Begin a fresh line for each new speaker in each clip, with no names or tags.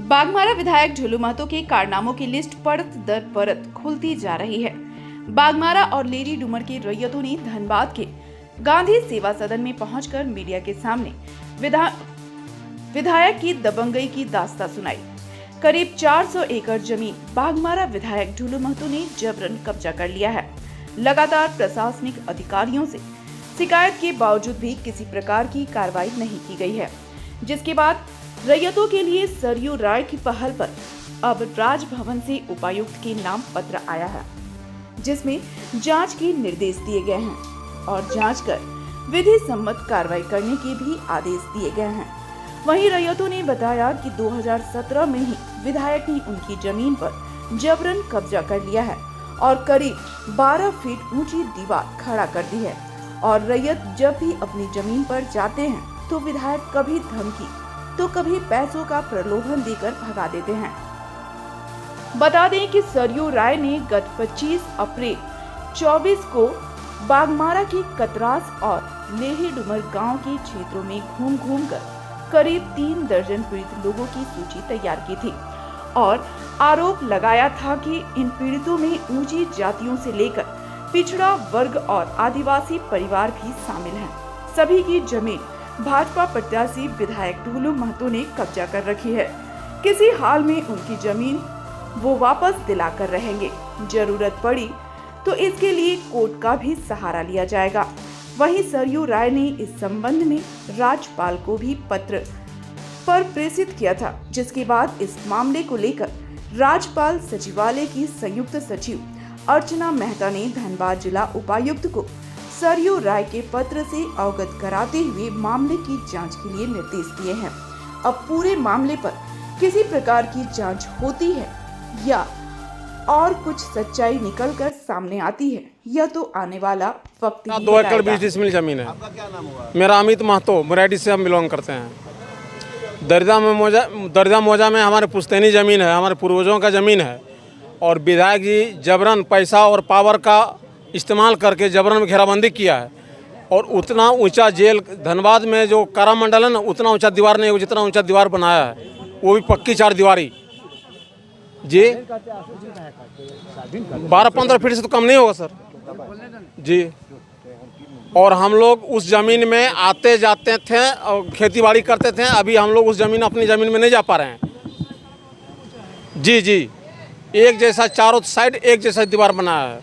बाघमारा विधायक ढुलू महतो के कारनामों की लिस्ट परत दर परत खुलती जा रही है। बाघमारा और लेडी डूमर के रैयतों ने धनबाद के गांधी सेवा सदन में पहुंचकर मीडिया के सामने विधायक की दबंगई की दास्तां सुनाई। करीब 400 एकड़ जमीन बाघमारा विधायक ढुलू महतो ने जबरन कब्जा कर लिया है। लगातार प्रशासनिक अधिकारियों से शिकायत के बावजूद भी किसी प्रकार की कार्रवाई नहीं की गई है, जिसके बाद रैयतों के लिए सरयू राय की पहल पर अब राजभवन से उपायुक्त के नाम पत्र आया है, जिसमें जांच के निर्देश दिए गए हैं और जांच कर विधि सम्मत कार्रवाई करने के भी आदेश दिए गए हैं। वहीं रैयतों ने बताया कि 2017 में ही विधायक ने उनकी जमीन पर जबरन कब्जा कर लिया है और करीब 12 फीट ऊंची दीवार खड़ा कर दी है और रैयत जब भी अपनी जमीन पर जाते हैं तो विधायक कभी धमकी तो कभी पैसों का प्रलोभन देकर भगा देते हैं। बता दें कि सरयू राय ने गत 25 अप्रैल 24 को बाघमारा के कतरास और लेही डुमर गांव के क्षेत्रों में घूम कर करीब 3 दर्जन पीड़ित लोगों की सूची तैयार की थी और आरोप लगाया था कि इन पीड़ितों में ऊंची जातियों से लेकर पिछड़ा वर्ग और आदिवासी परिवार भी शामिल हैं। सभी की जमीन भाजपा प्रत्याशी विधायक ढुलू महतो ने कब्जा कर रखी है। किसी हाल में उनकी जमीन वो वापस दिलाकर रहेंगे। जरूरत पड़ी तो इसके लिए कोर्ट का भी सहारा लिया जाएगा। वहीं सरयू राय ने इस संबंध में राज्यपाल को भी पत्र पर प्रेषित किया था, जिसके बाद इस मामले को लेकर राज्यपाल सचिवालय की संयुक्त सचिव अर्चना मेहता ने धनबाद जिला उपायुक्त को सरयू राय के पत्र से अवगत कराते हुए मामले की जांच के लिए निर्देश दिए हैं। अब पूरे मामले पर किसी प्रकार की जांच होती है या और कुछ सच्चाई निकलकर सामने आती है, यह तो आने वाला वक्त ही
2 एकड़ 20 डिसमिल जमीन है।
आपका क्या नाम हुआ?
मेरा अमित महतो, मुरैडी से हम बिलोंग करते हैं। दर्जा मौजा में हमारे पुश्तैनी ज़मीन है, हमारे पूर्वजों का ज़मीन है और विधायक जी जबरन पैसा और पावर का इस्तेमाल करके जबरन घेराबंदी किया है और उतना ऊंचा जेल धनबाद में जो कारा मंडल है ना, उतना ऊंचा दीवार नहीं, जितना ऊंचा दीवार बनाया है वो भी पक्की 4 दीवारी जी। 12-15 फीट से तो कम नहीं होगा सर जी। और हम लोग उस ज़मीन में आते जाते थे और खेती बाड़ी करते थे। अभी हम लोग उस ज़मीन अपनी ज़मीन में नहीं जा पा रहे हैं जी। एक जैसा चारों साइड एक जैसा दीवार बनाया है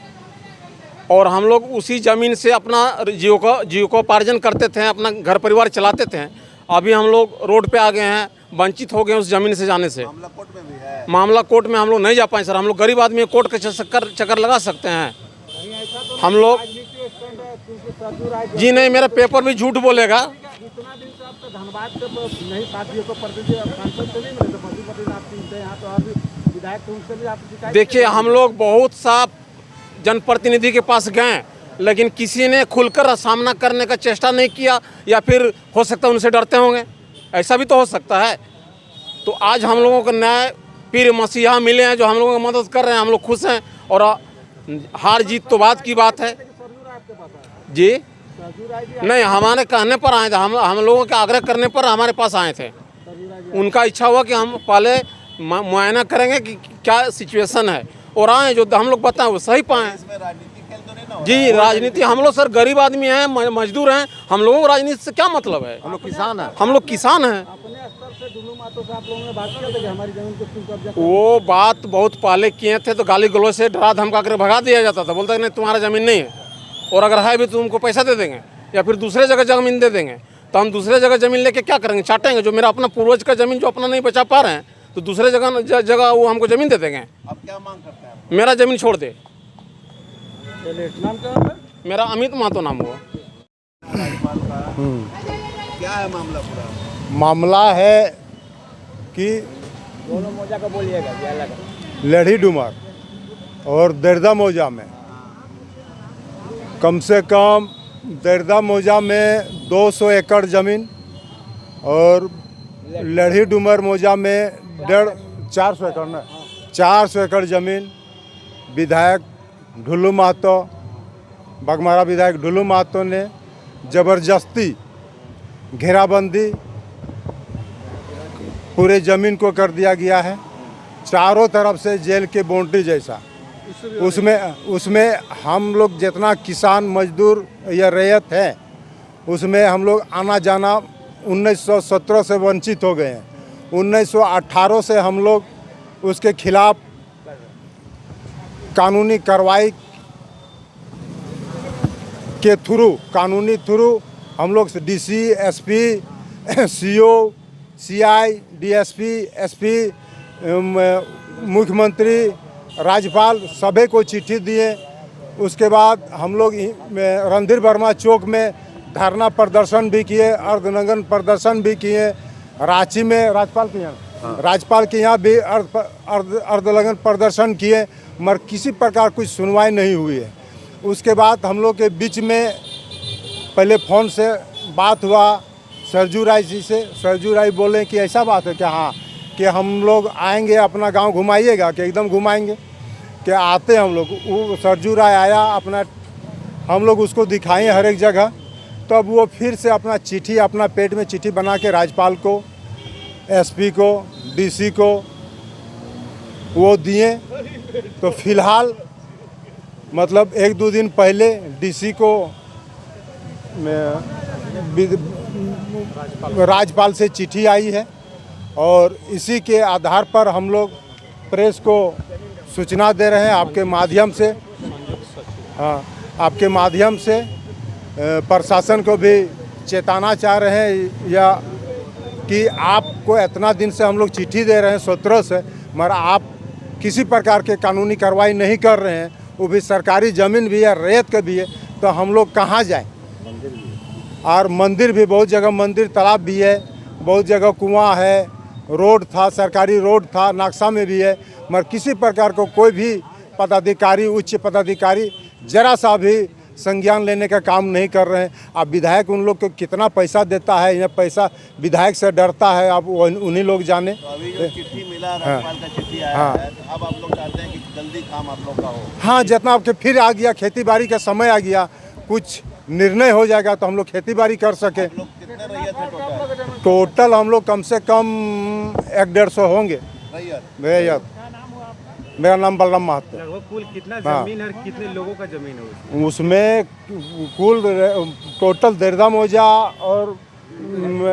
और हम लोग उसी ज़मीन से अपना जीविकोपार्जन करते थे, अपना घर परिवार चलाते थे। अभी हम लोग रोड पे आ गए हैं, वंचित हो गए उस ज़मीन से जाने से।
मामला कोर्ट में भी है।
मामला कोर्ट में हम लोग नहीं जा पाए सर। हम लोग गरीब आदमी कोर्ट के चक्कर लगा सकते हैं हम लोग जी। नहीं, मेरा पेपर भी झूठ बोलेगा। देखिए, हम लोग बहुत सा जनप्रतिनिधि के पास गए, लेकिन किसी ने खुलकर सामना करने का चेष्टा नहीं किया, या फिर हो सकता है उनसे डरते होंगे, ऐसा भी तो हो सकता है। तो आज हम लोगों को न्याय पीर मसीहा मिले हैं जो हम लोगों की मदद कर रहे हैं। हम लोग खुश हैं और हार जीत तो बात की बात है जी। नहीं, हमारे कहने पर आए थे, हम लोगों के आग्रह करने पर हमारे पास आए थे। उनका इच्छा हुआ कि हम पहले मुआयना करेंगे कि क्या सिचुएशन है और आए जो हम लोग बताएं वो सही पाएँ जी। राजनीति हम लोग सर गरीब आदमी हैं, मजदूर हैं। हम लोगों को राजनीति से क्या मतलब है?
हम लोग किसान हैं।
हम लोग किसान हैं। वो बात बहुत पहले किए थे तो गाली गलौज से डरा धमका कर भगा दिया जाता था। बोलता नहीं तुम्हारा ज़मीन नहीं है और अगर है भी तो तुमको पैसा दे देंगे या फिर दूसरे जगह ज़मीन दे देंगे। तो हम दूसरे जगह ज़मीन लेके क्या करेंगे? चाटेंगे। जो मेरा अपना पूर्वज का ज़मीन जो अपना नहीं बचा पा रहे हैं तो दूसरे जगह वो हमको ज़मीन दे देंगे।
अब क्या मांग करते हैं?
मेरा ज़मीन छोड़ दे।
नाम क्या है?
मेरा अमित महतो नाम हुआ।
क्या है मामला पूरा?
मामला है कि
दोनों मौजा का बोलिएगा क्या लगा?
लेढ़ी डूमर और दर्दा मौजा में कम से कम दर्दा मौजा में 200 एकड़ ज़मीन और लेढ़ी डूमर मौजा में 400 एकड़ ना 400 एकड़ ज़मीन विधायक ढुलू महतो, बाघमारा विधायक ढुलू महतो ने ज़बरदस्ती घेराबंदी पूरे ज़मीन को कर दिया गया है, चारों तरफ से जेल के बाउंड्री जैसा। उसमें हम लोग जितना किसान मजदूर या रैयत है, उसमें हम लोग आना जाना 1917 से वंचित हो गए हैं। 1918 से हम लोग उसके खिलाफ कानूनी कार्रवाई के कानूनी थ्रू हम लोग DC, SP, CO, CI, DSP, SP, मुख्यमंत्री, राज्यपाल सभी को चिट्ठी दिए। उसके बाद हम लोग रणधीर वर्मा चौक में धरना प्रदर्शन भी किए, अर्धनग्न प्रदर्शन भी किए। रांची में राज्यपाल के यहाँ भी अर्धनग्न प्रदर्शन किए, मगर किसी प्रकार कुछ सुनवाई नहीं हुई है। उसके बाद हम लोग के बीच में पहले फ़ोन से बात हुआ सरजू राय जी से। सरजू राय बोले कि ऐसा बात है क्या? हाँ, कि हम लोग आएंगे, अपना गांव घुमाइएगा? कि एकदम घुमाएंगे। कि आते हम लोग, वो सरजू राय आया, अपना हम लोग उसको दिखाएं हर एक जगह। तब वो फिर से अपना चिट्ठी, अपना पेट में चिट्ठी बना के राज्यपाल को, एसपी को, डीसी को वो दिए। तो फिलहाल मतलब 1-2 दिन पहले डीसी को राज्यपाल से चिट्ठी आई है, और इसी के आधार पर हम लोग प्रेस को सूचना दे रहे हैं आपके माध्यम से। हाँ, आपके माध्यम से प्रशासन को भी चेताना चाह रहे हैं या कि आपको इतना दिन से हम लोग चिट्ठी दे रहे हैं 17 से, मगर आप किसी प्रकार के कानूनी कार्रवाई नहीं कर रहे हैं। वो भी सरकारी ज़मीन भी है, रेत का भी है, तो हम लोग कहाँ जाएं? और मंदिर भी, बहुत जगह मंदिर, तालाब भी है, बहुत जगह कुआं है, रोड था, सरकारी रोड था, नक्शा में भी है, मगर किसी प्रकार को कोई भी पदाधिकारी, उच्च पदाधिकारी जरा सा भी संज्ञान लेने का काम नहीं कर रहे हैं। अब विधायक उन लोग को कितना पैसा देता है, या पैसा विधायक से डरता है, आप उन्हीं लोग जाने।
तो अभी जो चिट्ठी मिला, राज्यपाल का चिट्ठी आया है, तो अब आप लोग चाहते हैं कि जल्दी काम आप लोग का हो?
हाँ, जितना आपके फिर आ गया, खेती बाड़ी का समय आ गया, कुछ निर्णय हो जाएगा तो हम लोग खेती बाड़ी कर सके।
लोग कितने रैयत है टोटल?
टोटल हम लोग कम से कम 150 होंगे रैयत। मेरा नाम बलराम महतो।
लगभग कुल कितना जमीन और कितने लोगों का जमीन है
उसमें? कुल टोटल देरदा मौजा और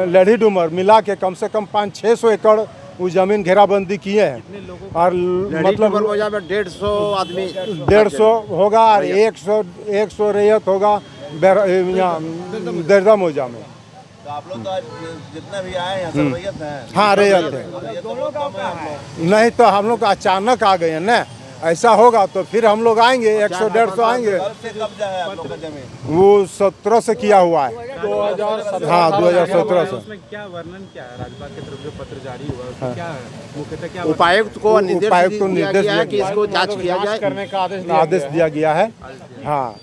लड़ी डूमर मिला के कम से कम 500-600 एकड़ वो जमीन घेराबंदी किए हैं। और मतलब
मौजा में 150 आदमी,
150 होगा और 100 रैयत होगा यहाँ देरदा मौजा में।
तो आप लोग तो आज जितने भी आए हैं सब रैयत हैं?
हाँ, रैयत है। नहीं तो हम लोग अचानक आ गए हैं ना, ऐसा होगा तो फिर हम लोग आएंगे, 100-150 आएंगे।
कब से कब्जा है आप लोग का जमीन?
वो 17 से किया हुआ है। 2017। हाँ, 2017 से।
उसमें क्या वर्णन क्या है? राज्यपाल की तरफ जो पत्र जारी हुआ उसमें क्या है? मुख्यतः क्या
उपायुक्त को निर्देश
उपायुक्त को निर्देश
दिया गया है कि इसको जांच किया जाए,
करने का आदेश दिया गया है। हाँ।